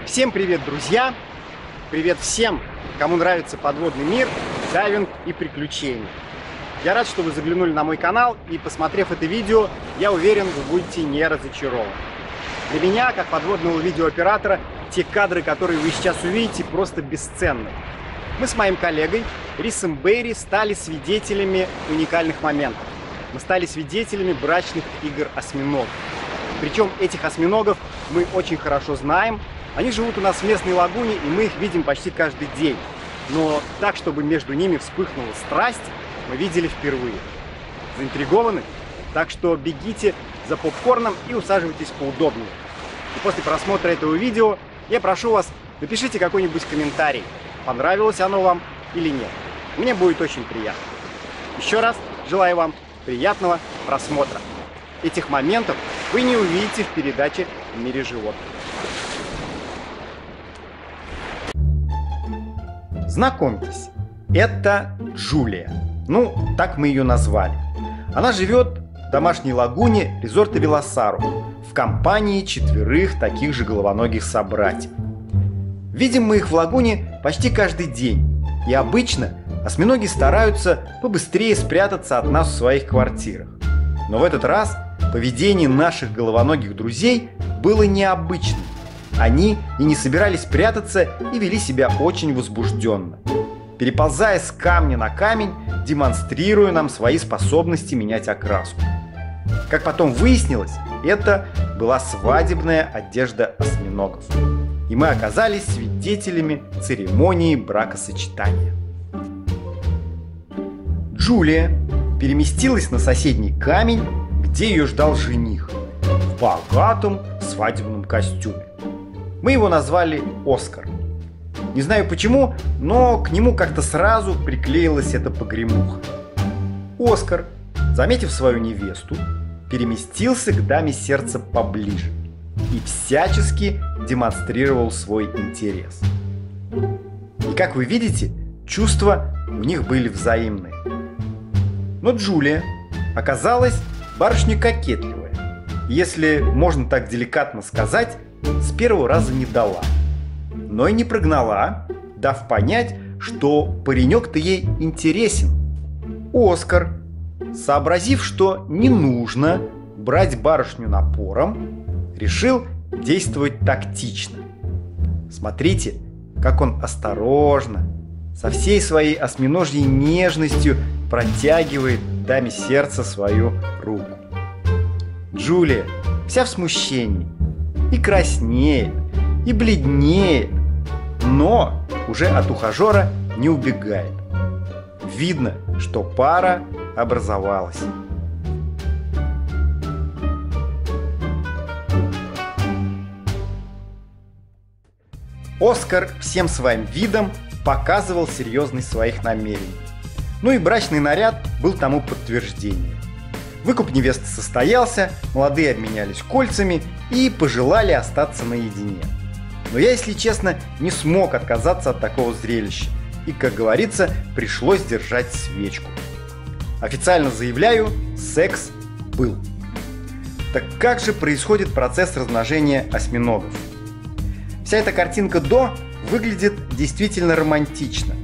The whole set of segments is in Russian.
Всем привет, друзья! Привет всем, кому нравится подводный мир, дайвинг и приключения. Я рад, что вы заглянули на мой канал, и посмотрев это видео, я уверен, вы будете не разочарованы. Для меня, как подводного видеооператора, те кадры, которые вы сейчас увидите, просто бесценны. Мы с моим коллегой Рисом Бейри стали свидетелями уникальных моментов. Мы стали свидетелями брачных игр осьминогов. Причем этих осьминогов мы очень хорошо знаем. Они живут у нас в местной лагуне, и мы их видим почти каждый день. Но так, чтобы между ними вспыхнула страсть, мы видели впервые. Заинтригованы? Так что бегите за попкорном и усаживайтесь поудобнее. И после просмотра этого видео я прошу вас, напишите какой-нибудь комментарий, понравилось оно вам или нет. Мне будет очень приятно. Еще раз желаю вам приятного просмотра. Этих моментов вы не увидите в передаче «В мире животных». Знакомьтесь, это Джулия. Ну, так мы ее назвали. Она живет в домашней лагуне резорта Виласару в компании 4 таких же головоногих собратьев. Видим мы их в лагуне почти каждый день. И обычно осьминоги стараются побыстрее спрятаться от нас в своих квартирах. Но в этот раз поведение наших головоногих друзей было необычным. Они и не собирались прятаться и вели себя очень возбужденно, переползая с камня на камень, демонстрируя нам свои способности менять окраску. Как потом выяснилось, это была свадебная одежда осьминогов. И мы оказались свидетелями церемонии бракосочетания. Джулия переместилась на соседний камень, где ее ждал жених в богатом свадебном костюме. Мы его назвали Оскар. Не знаю почему, но к нему как-то сразу приклеилась эта погремуха. Оскар, заметив свою невесту, переместился к даме сердца поближе и всячески демонстрировал свой интерес. И как вы видите, чувства у них были взаимные. Но Джулия оказалась барышней кокетливая, если можно так деликатно сказать, с первого раза не дала, но и не прогнала, дав понять, что паренек-то ей интересен. Оскар, сообразив, что не нужно брать барышню напором, решил действовать тактично. Смотрите, как он осторожно, со всей своей осьминожьей нежностью протягивает даме сердца свою руку. Джулия, вся в смущении, и краснеет, и бледнеет, но уже от ухажера не убегает. Видно, что пара образовалась. Оскар всем своим видом показывал серьезность своих намерений. Ну и брачный наряд был тому подтверждением. Выкуп невесты состоялся, молодые обменялись кольцами и пожелали остаться наедине. Но я, если честно, не смог отказаться от такого зрелища. И, как говорится, пришлось держать свечку. Официально заявляю, секс был. Так как же происходит процесс размножения осьминогов? Вся эта картинка до выглядит действительно романтично.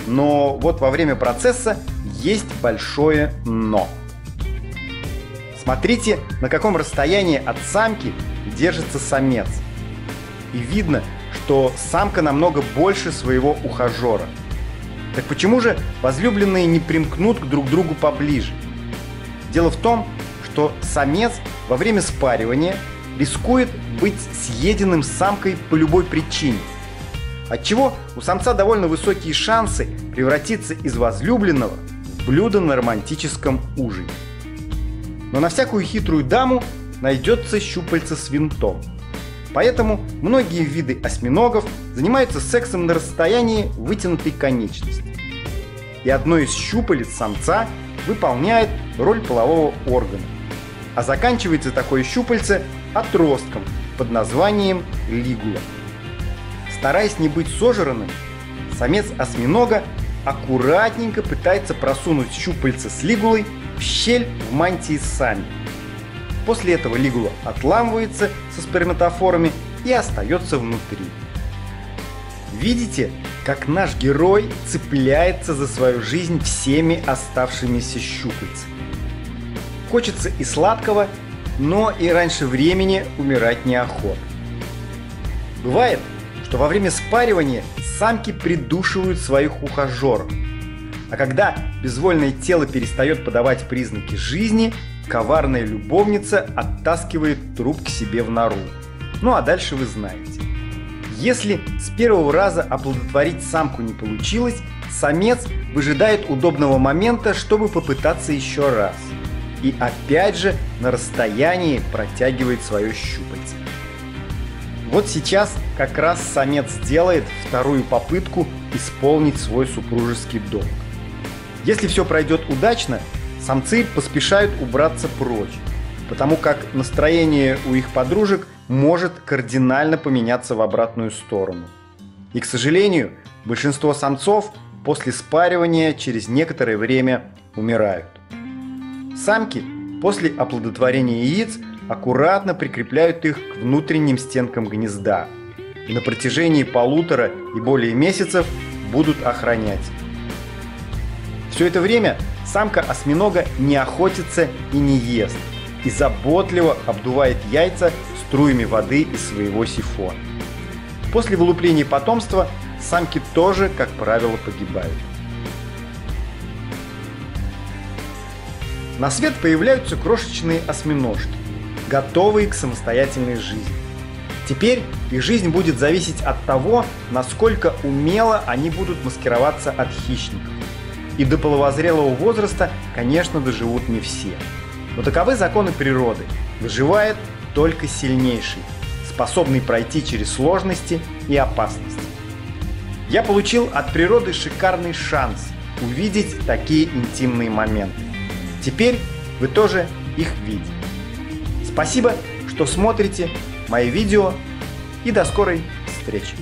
Но вот во время процесса есть большое «но». Смотрите, на каком расстоянии от самки держится самец. И видно, что самка намного больше своего ухажера. Так почему же возлюбленные не примкнут друг к другу поближе? Дело в том, что самец во время спаривания рискует быть съеденным самкой по любой причине. Отчего у самца довольно высокие шансы превратиться из возлюбленного в блюдо на романтическом ужине. Но на всякую хитрую даму найдется щупальце с винтом. Поэтому многие виды осьминогов занимаются сексом на расстоянии вытянутой конечности. И одно из щупалец самца выполняет роль полового органа. А заканчивается такое щупальце отростком под названием лигула. Стараясь не быть сожранным, самец осьминога аккуратненько пытается просунуть щупальце с лигулой в щель в мантии сами. После этого лигула отламывается со сперматофорами и остается внутри. Видите, как наш герой цепляется за свою жизнь всеми оставшимися щупальцами? Хочется и сладкого, но и раньше времени умирать неохота. Бывает, что во время спаривания самки придушивают своих ухажеров. А когда безвольное тело перестает подавать признаки жизни, коварная любовница оттаскивает труп к себе в нору. Ну а дальше вы знаете. Если с первого раза оплодотворить самку не получилось, самец выжидает удобного момента, чтобы попытаться еще раз. И опять же на расстоянии протягивает свое щупальце. Вот сейчас как раз самец делает вторую попытку исполнить свой супружеский долг. Если все пройдет удачно, самцы поспешают убраться прочь, потому как настроение у их подружек может кардинально поменяться в обратную сторону. И, к сожалению, большинство самцов после спаривания через некоторое время умирают. Самки после оплодотворения яиц аккуратно прикрепляют их к внутренним стенкам гнезда и на протяжении 1,5 и более месяцев будут охранять. Все это время самка осьминога не охотится и не ест, и заботливо обдувает яйца струями воды из своего сифона. После вылупления потомства самки тоже, как правило, погибают. На свет появляются крошечные осьминожки, готовые к самостоятельной жизни. Теперь их жизнь будет зависеть от того, насколько умело они будут маскироваться от хищников. И до половозрелого возраста, конечно, доживут не все. Но таковы законы природы. Выживает только сильнейший, способный пройти через сложности и опасности. Я получил от природы шикарный шанс увидеть такие интимные моменты. Теперь вы тоже их видите. Спасибо, что смотрите мои видео, и до скорой встречи!